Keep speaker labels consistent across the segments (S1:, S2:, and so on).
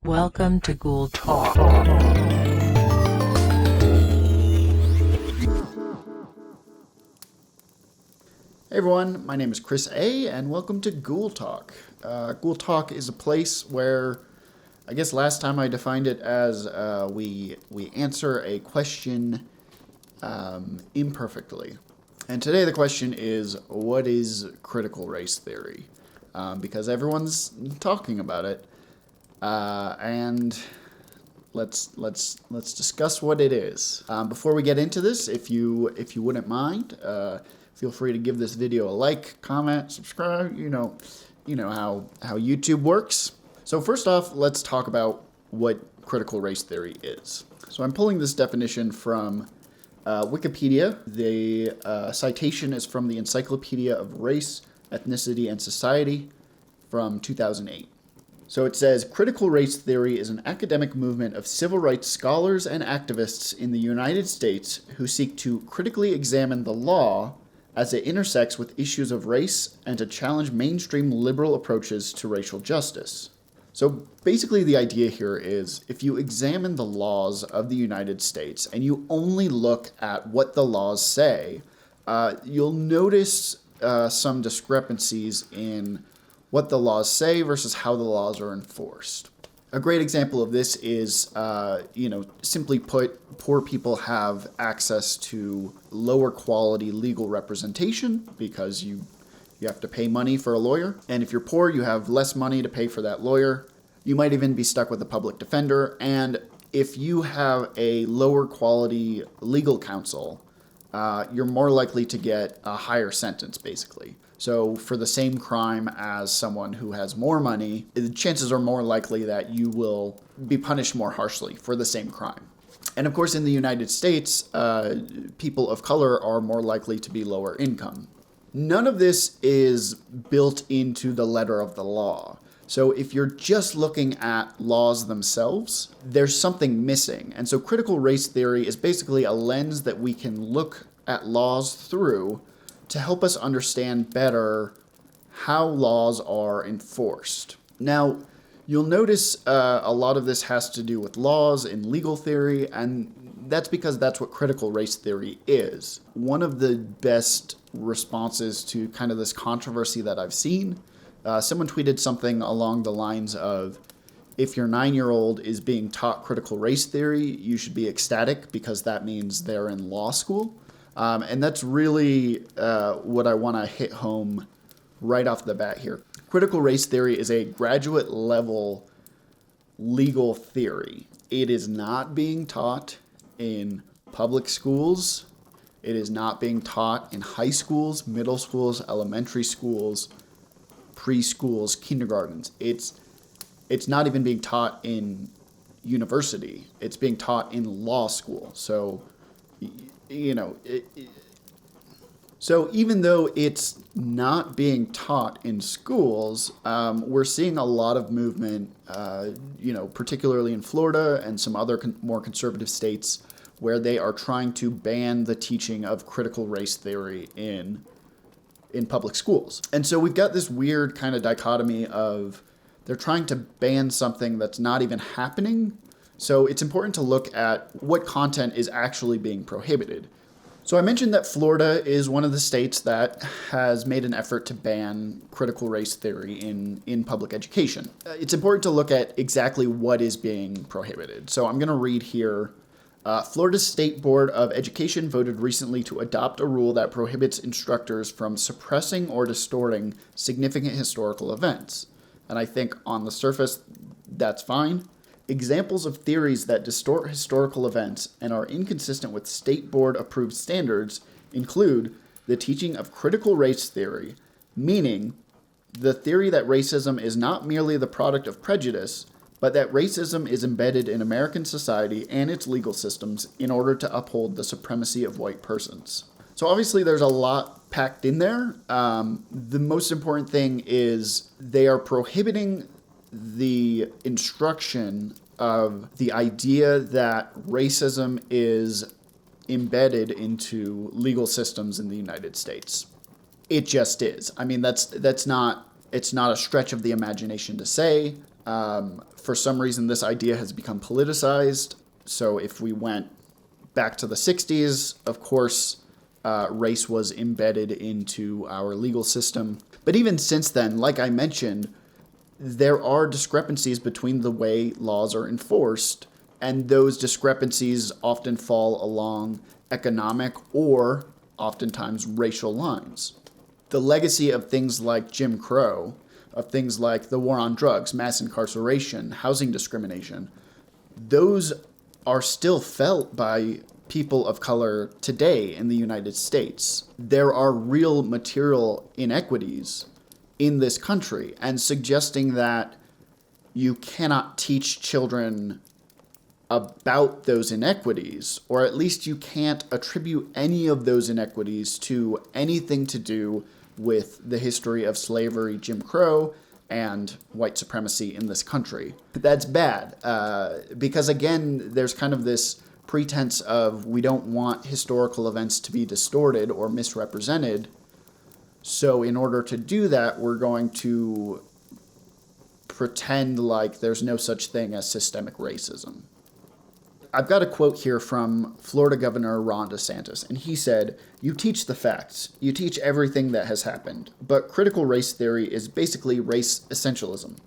S1: Welcome to Ghoul Talk.
S2: Hey everyone, my name is Chris A, and welcome to Ghoul Talk. Ghoul Talk is a place where, I guess last time I defined it as we answer a question imperfectly. And today the question is, what is critical race theory? Because everyone's talking about it, and let's discuss what it is. Before we get into this, if you wouldn't mind, feel free to give this video a like, comment, subscribe. You know how YouTube works. So first off, let's talk about what critical race theory is. So I'm pulling this definition from Wikipedia. The citation is from the Encyclopedia of Race, Ethnicity, and Society from 2008. So it says, critical race theory is an academic movement of civil rights scholars and activists in the United States who seek to critically examine the law as it intersects with issues of race and to challenge mainstream liberal approaches to racial justice. So basically the idea here is, if you examine the laws of the United States and you only look at what the laws say, you'll notice some discrepancies in what the laws say versus how the laws are enforced. A great example of this is, simply put, poor people have access to lower quality legal representation because you have to pay money for a lawyer. And if you're poor, you have less money to pay for that lawyer. You might even be stuck with a public defender. And if you have a lower quality legal counsel, you're more likely to get a higher sentence, basically. So for the same crime as someone who has more money, the chances are more likely that you will be punished more harshly for the same crime. And of course, in the United States, people of color are more likely to be lower income. None of this is built into the letter of the law. So if you're just looking at laws themselves, there's something missing. And so critical race theory is basically a lens that we can look at laws through to help us understand better how laws are enforced. Now, you'll notice a lot of this has to do with laws in legal theory, and that's because that's what critical race theory is. One of the best responses to kind of this controversy that I've seen, someone tweeted something along the lines of, if your 9-year-old is being taught critical race theory, you should be ecstatic because that means they're in law school. And that's really what I want to hit home right off the bat here. Critical race theory is a graduate level legal theory. It is not being taught in public schools. It is not being taught in high schools, middle schools, elementary schools, preschools, kindergartens. It's not even being taught in university. It's being taught in law school. So so even though it's not being taught in schools, we're seeing a lot of movement, particularly in Florida and some other more conservative states, where they are trying to ban the teaching of critical race theory in public schools. And so we've got this weird kind of dichotomy of they're trying to ban something that's not even happening. So it's important to look at what content is actually being prohibited. So I mentioned that Florida is one of the states that has made an effort to ban critical race theory in public education. It's important to look at exactly what is being prohibited. So I'm going to read here. Florida's State Board of Education voted recently to adopt a rule that prohibits instructors from suppressing or distorting significant historical events. And I think on the surface, that's fine. Examples of theories that distort historical events and are inconsistent with state board approved standards include the teaching of critical race theory, meaning the theory that racism is not merely the product of prejudice, but that racism is embedded in American society and its legal systems in order to uphold the supremacy of white persons. So obviously there's a lot packed in there. The most important thing is they are prohibiting the instruction of the idea that racism is embedded into legal systems in the United States. It just is. I mean, it's not a stretch of the imagination to say. For some reason, this idea has become politicized. So if we went back to the 60s, of course, race was embedded into our legal system. But even since then, like I mentioned, there are discrepancies between the way laws are enforced, and those discrepancies often fall along economic or oftentimes racial lines. The legacy of things like Jim Crow, of things like the war on drugs, mass incarceration, housing discrimination, those are still felt by people of color today in the United States. There are real material inequities in this country, and suggesting that you cannot teach children about those inequities, or at least you can't attribute any of those inequities to anything to do with the history of slavery, Jim Crow, and white supremacy in this country. That's bad, because again, there's kind of this pretense of we don't want historical events to be distorted or misrepresented. So in order to do that, we're going to pretend like there's no such thing as systemic racism. I've got a quote here from Florida Governor Ron DeSantis, and he said, "You teach the facts. You teach everything that has happened. But critical race theory is basically race essentialism.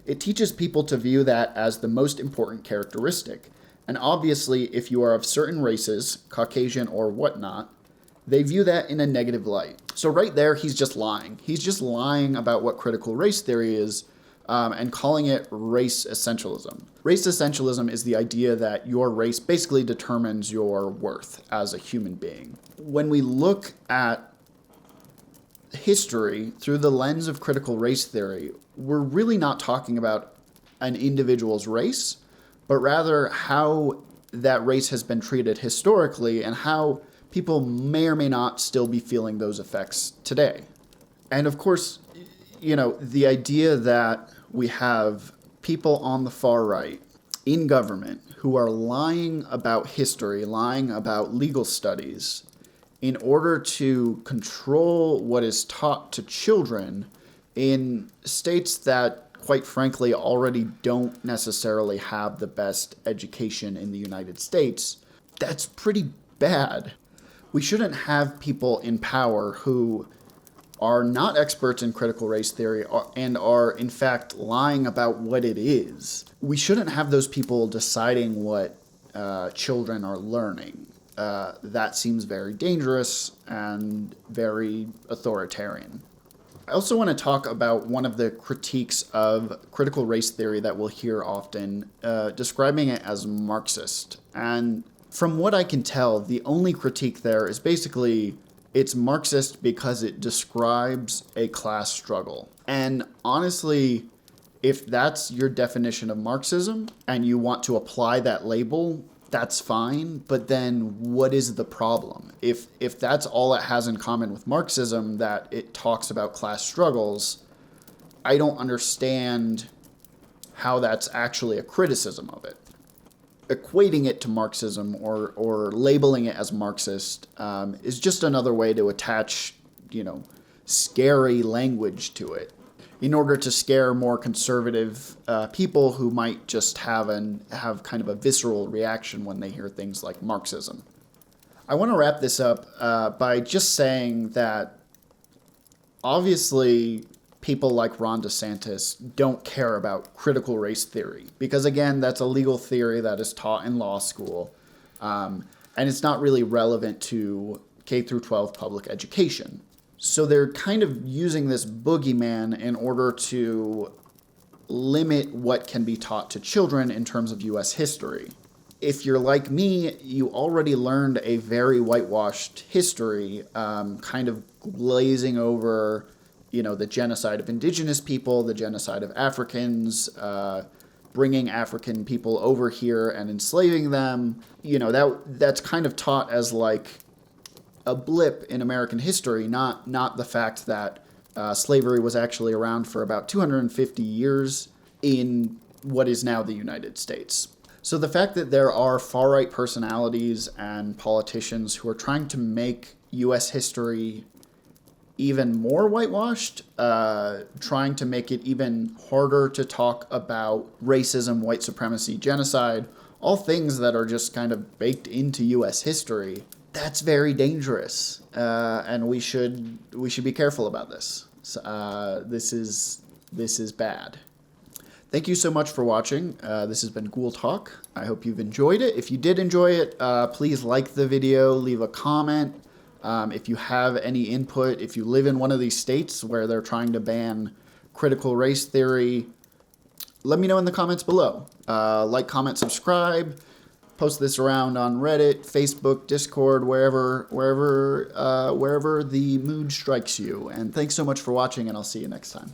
S2: It teaches people to view that as the most important characteristic. And obviously, if you are of certain races, Caucasian or whatnot, they view that in a negative light." So right there, he's just lying. He's just lying about what critical race theory is, and calling it race essentialism. Race essentialism is the idea that your race basically determines your worth as a human being. When we look at history through the lens of critical race theory, we're really not talking about an individual's race, but rather how that race has been treated historically and how people may or may not still be feeling those effects today. And of course, the idea that we have people on the far right in government who are lying about history, lying about legal studies, in order to control what is taught to children in states that, quite frankly, already don't necessarily have the best education in the United States, that's pretty bad. We shouldn't have people in power who are not experts in critical race theory and are, in fact, lying about what it is. We shouldn't have those people deciding what children are learning. That seems very dangerous and very authoritarian. I also want to talk about one of the critiques of critical race theory that we'll hear often, describing it as Marxist. And from what I can tell, the only critique there is basically it's Marxist because it describes a class struggle. And honestly, if that's your definition of Marxism and you want to apply that label, that's fine. But then what is the problem? If that's all it has in common with Marxism, that it talks about class struggles, I don't understand how that's actually a criticism of it. Equating it to Marxism or labeling it as Marxist is just another way to attach, scary language to it in order to scare more conservative people who might just have kind of a visceral reaction when they hear things like Marxism. I want to wrap this up by just saying that obviously people like Ron DeSantis don't care about critical race theory because, again, that's a legal theory that is taught in law school, and it's not really relevant to K through 12 public education. So they're kind of using this boogeyman in order to limit what can be taught to children in terms of U.S. history. If you're like me, you already learned a very whitewashed history, kind of glazing over the genocide of indigenous people, the genocide of Africans, bringing African people over here and enslaving them. That's kind of taught as like a blip in American history, not the fact that slavery was actually around for about 250 years in what is now the United States. So the fact that there are far-right personalities and politicians who are trying to make U.S. history even more whitewashed, trying to make it even harder to talk about racism, white supremacy, genocide, all things that are just kind of baked into U.S. history. That's very dangerous, and we should be careful about this. This is bad. Thank you so much for watching. This has been Ghoul Talk. I hope you've enjoyed it. If you did enjoy it, please like the video, leave a comment. If you have any input, if you live in one of these states where they're trying to ban critical race theory, let me know in the comments below. Like, comment, subscribe. Post this around on Reddit, Facebook, Discord, wherever the mood strikes you. And thanks so much for watching, and I'll see you next time.